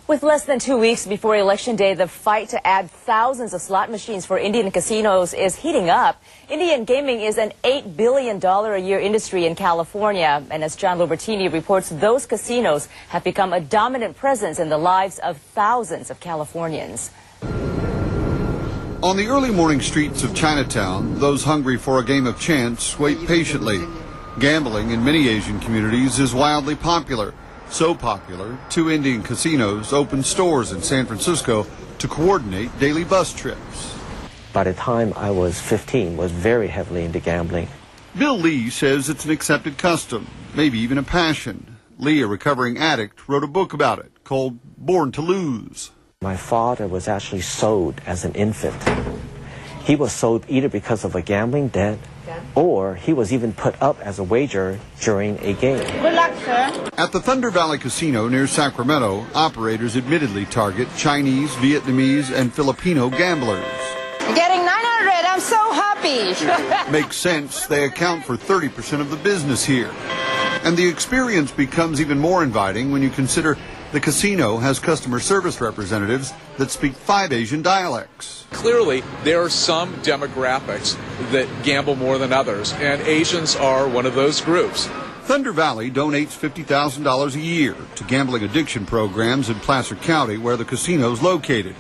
With less than 2 weeks before Election Day, the fight to add thousands of slot machines for Indian casinos is heating up. Indian gaming is an $8 billion a year industry in California. And as John Lobertini reports, those casinos have become a dominant presence in the lives of thousands of Californians. On the early morning streets of Chinatown, those hungry for a game of chance wait patiently. Gambling in many Asian communities is wildly popular. So popular, 2 Indian casinos opened stores in San Francisco to coordinate daily bus trips. By the time I was 15, was very heavily into gambling. Bill Lee says it's an accepted custom, maybe even a passion. Lee, a recovering addict, wrote a book about it called Born to Lose. My father was actually sold as an infant. He was sold either because of a gambling debt, or he was even put up as a wager during a game. Good luck, sir. At the Thunder Valley Casino near Sacramento, operators admittedly target Chinese, Vietnamese, and Filipino gamblers. Getting 900, I'm so happy. Makes sense. They account for 30% of the business here. And the experience becomes even more inviting when you consider the casino has customer service representatives that speak 5 Asian dialects. Clearly, there are some demographics that gamble more than others, and Asians are one of those groups. Thunder Valley donates $50,000 a year to gambling addiction programs in Placer County, where the casino is located.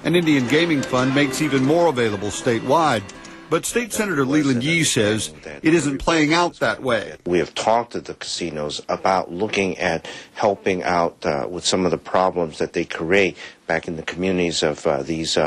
An Indian Gaming Fund makes even more available statewide. But State Senator Leland Yee says it isn't playing out that way. We have talked to the casinos about looking at helping out with some of the problems that they create back in the communities of these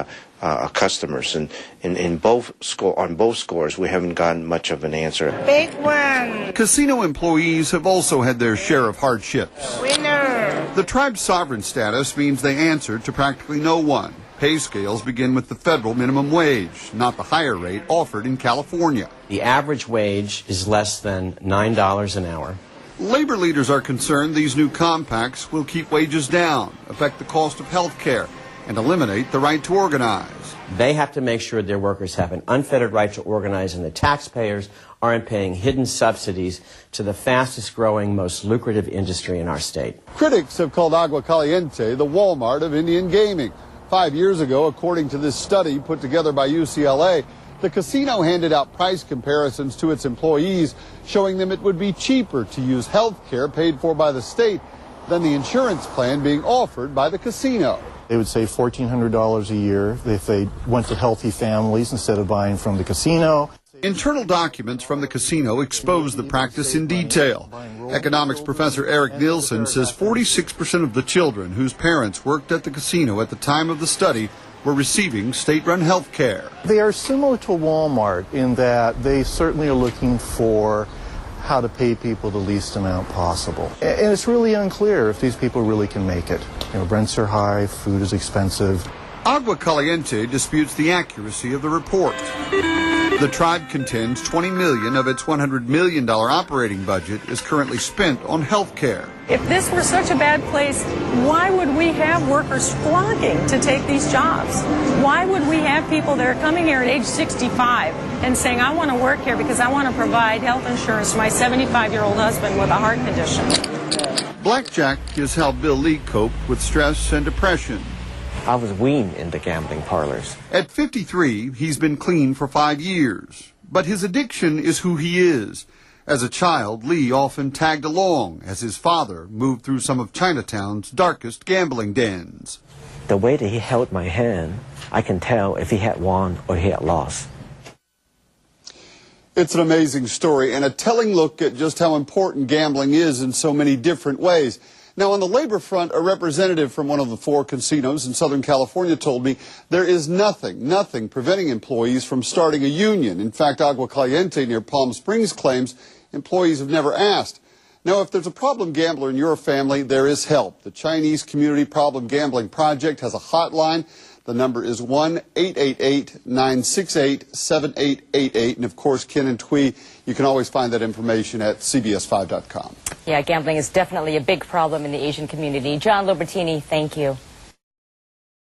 customers. And on both scores, we haven't gotten much of an answer. Big one. Casino employees have also had their share of hardships. Winner. The tribe's sovereign status means they answer to practically no one. Pay scales begin with the federal minimum wage, not the higher rate offered in California. The average wage is less than $9 an hour. Labor leaders are concerned these new compacts will keep wages down, affect the cost of health care, and eliminate the right to organize. They have to make sure their workers have an unfettered right to organize, and the taxpayers aren't paying hidden subsidies to the fastest growing, most lucrative industry in our state. Critics have called Agua Caliente the Walmart of Indian gaming. 5 years ago, according to this study put together by UCLA, the casino handed out price comparisons to its employees, showing them it would be cheaper to use health care paid for by the state than the insurance plan being offered by the casino. They would save $1,400 a year if they went to healthy families instead of buying from the casino. Internal documents from the casino expose the practice in detail. Economics professor Eric Nielsen says 46% of the children whose parents worked at the casino at the time of the study were receiving state-run health care. They are similar to Walmart in that they certainly are looking for how to pay people the least amount possible. And it's really unclear if these people really can make it. You know, rents are high, food is expensive. Agua Caliente disputes the accuracy of the report. The tribe contends $20 million of its $100 million operating budget is currently spent on health care. If this were such a bad place, why would we have workers flocking to take these jobs? Why would we have people that are coming here at age 65 and saying, I want to work here because I want to provide health insurance to my 75-year-old husband with a heart condition? Blackjack is how Bill Lee coped with stress and depression. I was weaned into gambling parlors. At 53, he's been clean for 5 years. But his addiction is who he is. As a child, Lee often tagged along as his father moved through some of Chinatown's darkest gambling dens. The way that he held my hand, I can tell if he had won or he had lost. It's an amazing story and a telling look at just how important gambling is in so many different ways. Now, on the labor front, a representative from one of the 4 casinos in Southern California told me there is nothing preventing employees from starting a union. In fact, Agua Caliente near Palm Springs claims employees have never asked. Now, if there's a problem gambler in your family, there is help. The Chinese Community Problem Gambling Project has a hotline. The number is 1-888-968-7888. And, of course, Ken and Twee, you can always find that information at cbs5.com. Yeah, gambling is definitely a big problem in the Asian community. John Lobertini, thank you.